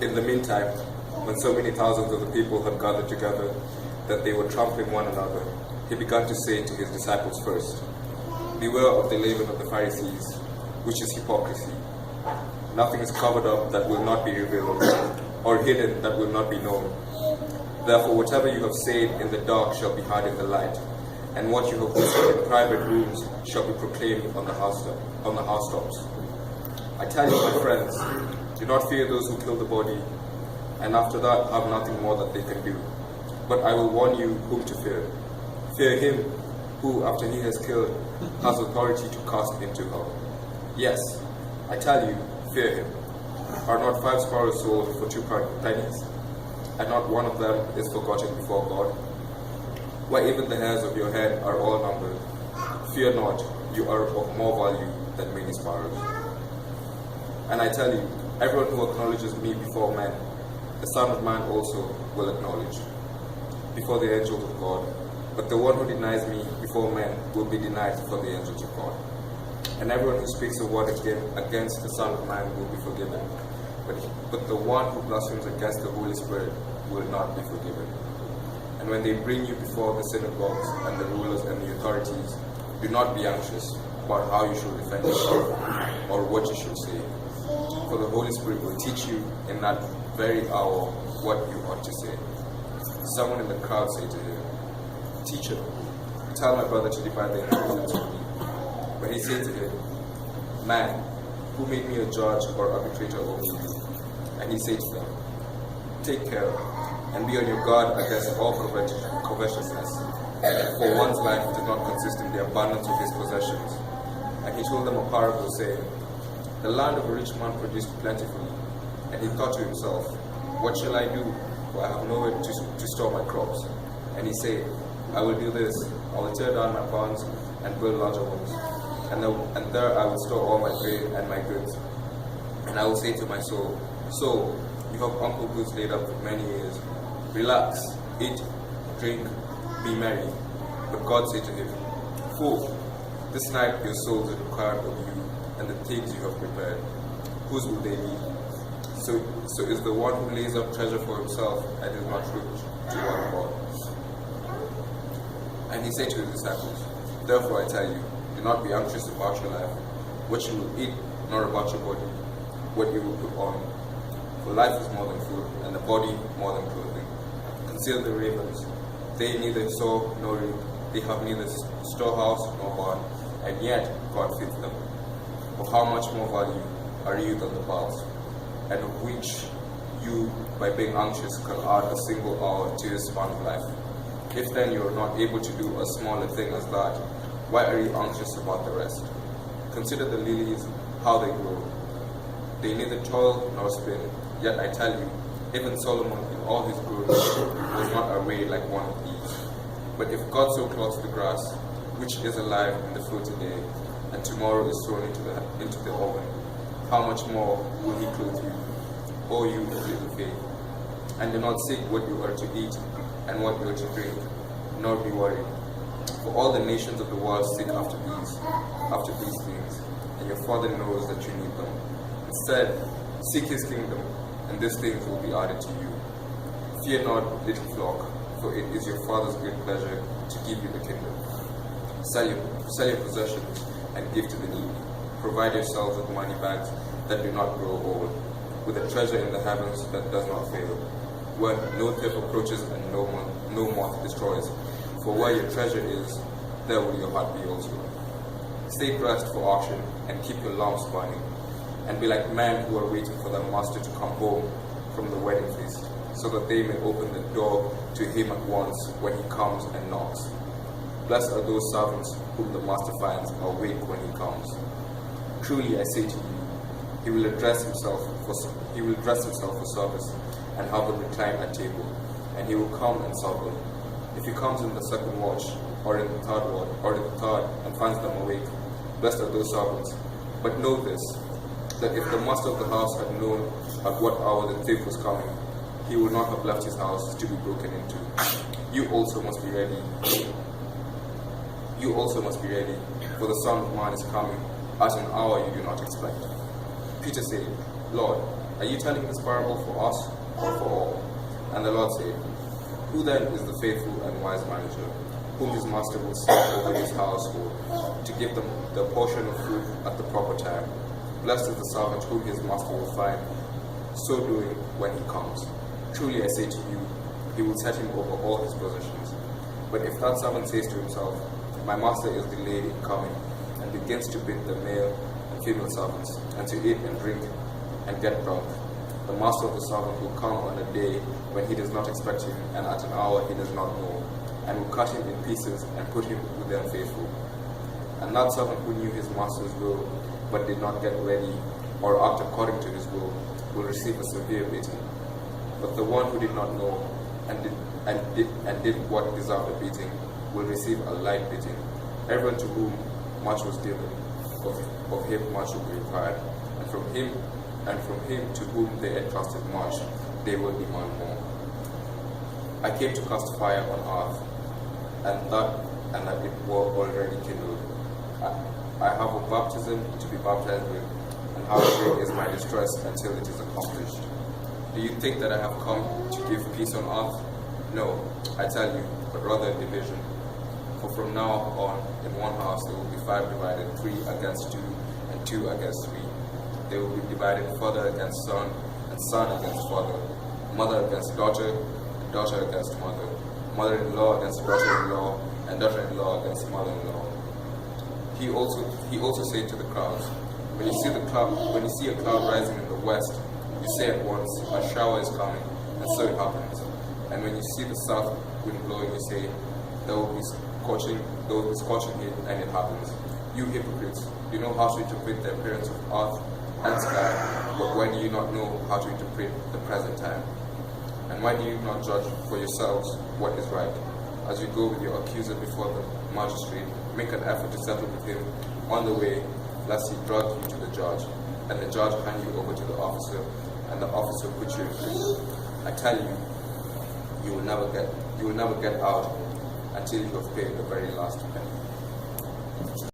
In the meantime, when so many thousands of the people had gathered together that they were trampling one another, he began to say to his disciples first, "Beware of the leaven of the Pharisees, which is hypocrisy. Nothing is covered up that will not be revealed, or hidden that will not be known. Therefore, whatever you have said in the dark shall be heard in the light, and what you have whispered in private rooms shall be proclaimed on the housetops. I tell you, my friends, do not fear those who kill the body, and after that have nothing more that they can do. But I will warn you whom to fear. Fear him who, after he has killed, has authority to cast into hell. Yes, I tell you, fear him. Are not 5 sparrows sold for 2 pennies? And not one of them is forgotten before God? Why, even the hairs of your head are all numbered. Fear not, you are of more value than many sparrows. And I tell you, everyone who acknowledges me before men, the Son of Man also will acknowledge before the angels of God. But the one who denies me before men will be denied before the angels of God. And everyone who speaks a word against the Son of Man will be forgiven. But the one who blasphemes against the Holy Spirit will not be forgiven. And when they bring you before the synagogues and the rulers and the authorities, do not be anxious about how you should defend yourself or what you should say. For the Holy Spirit will teach you in that very hour what you ought to say. Someone in the crowd said to him, "Teacher, tell my brother to divide the inheritance with me." But he said to him, "Man, who made me a judge or arbitrator over you?" And he said to them, "Take care and be on your guard against all covetousness, for one's life does not consist in the abundance of his possessions." And he told them a parable, saying, "The land of a rich man produced plentifully, and he thought to himself, 'What shall I do? For I have nowhere to store my crops.' And he said, 'I will do this, I will tear down my barns and build larger ones, and there I will store all my grain and my goods. And I will say to my soul, Soul, you have ample goods laid up for many years. Relax, eat, drink, be merry.' But God said to him, 'Fool, this night your souls are required of you, and the things you have prepared, whose will they be? So is the one who lays up treasure for himself and is not rich toward God.' And he said to his disciples, 'Therefore I tell you, do not be anxious about your life, what you will eat, nor about your body, what you will put on. For life is more than food, and the body more than clothing. Consider the ravens. They neither sow nor reap, they have neither storehouse nor barn, and yet God feeds them. Of how much more value are you than the birds? And of which you, by being anxious, can add a single hour to your span of life? If then you are not able to do a smaller thing as that, why are you anxious about the rest? Consider the lilies, how they grow. They neither toil nor spin. Yet I tell you, even Solomon in all his glory was not arrayed like one of these. But if God so clothes the grass, which is alive in the field today, and tomorrow is thrown into the oven, how much more will he clothe you, O you of little faith? And do not seek what you are to eat and what you are to drink, nor be worried. For all the nations of the world seek after these things, and your Father knows that you need them. Instead, seek his kingdom, and these things will be added to you. Fear not, little flock, for it is your Father's great pleasure to give you the kingdom. Sell your possessions and give to the needy. Provide yourselves with money bags that do not grow old, with a treasure in the heavens that does not fail, where no thief approaches and no moth destroys. For where your treasure is, there will your heart be also. Stay dressed for auction and keep your lamps burning, and be like men who are waiting for their master to come home from the wedding feast, so that they may open the door to him at once when he comes and knocks. Blessed are those servants whom the master finds awake when he comes. Truly I say to you, he will dress himself for service, and have them recline at table, and he will come and serve them. If he comes in the second watch, or in the third, and finds them awake, blessed are those servants. But know this, that if the master of the house had known at what hour the thief was coming, he would not have left his house to be broken into. You also must be ready, for the Son of Man is coming at an hour you do not expect. Peter said, Lord, Are you telling this parable for us or for all? And the Lord said, Who then is the faithful and wise manager, whom his master will set over his household, to give them the portion of food at the proper time? Blessed is the servant whom his master will find so doing when he comes. Truly I say to you, he will set him over all his possessions. But if that servant says to himself, My master is delayed in coming, and begins to beat the male and female servants, and to eat and drink and get drunk, the master of the servant will come on a day when he does not expect him, and at an hour he does not know, and will cut him in pieces and put him with the unfaithful. And that servant who knew his master's will, but did not get ready or act according to his will receive a severe beating. But the one who did not know and did what deserved a beating will receive a light beating. Everyone to whom much was given, of him much will be required, and from him to whom they entrusted much, they will demand more. I came to cast fire on earth, and that it were already kindled. I have a baptism to be baptized with, and how great is my distress until it is accomplished. Do you think that I have come to give peace on earth? No, I tell you, but rather division. For from now on, in one house there will be 5 divided, 3 against 2, and 2 against 3. They will be divided, father against son, and son against father, mother against daughter, and daughter against mother, mother-in-law against daughter-in-law, and daughter-in-law against mother-in-law. He also said to the crowds, When you see a cloud rising in the west, you say at once, A shower is coming, and so it happens. And when you see the south wind blowing, you say, There will be scorching heat, and it happens. You hypocrites, you know how to interpret the appearance of earth and sky, but why do you not know how to interpret the present time? And why do you not judge for yourselves what is right? As you go with your accuser before the magistrate, make an effort to settle with him on the way, lest he drag you to the judge, and the judge hand you over to the officer, and the officer put you in prison. I tell you, you will never get out until you have paid the very last penny.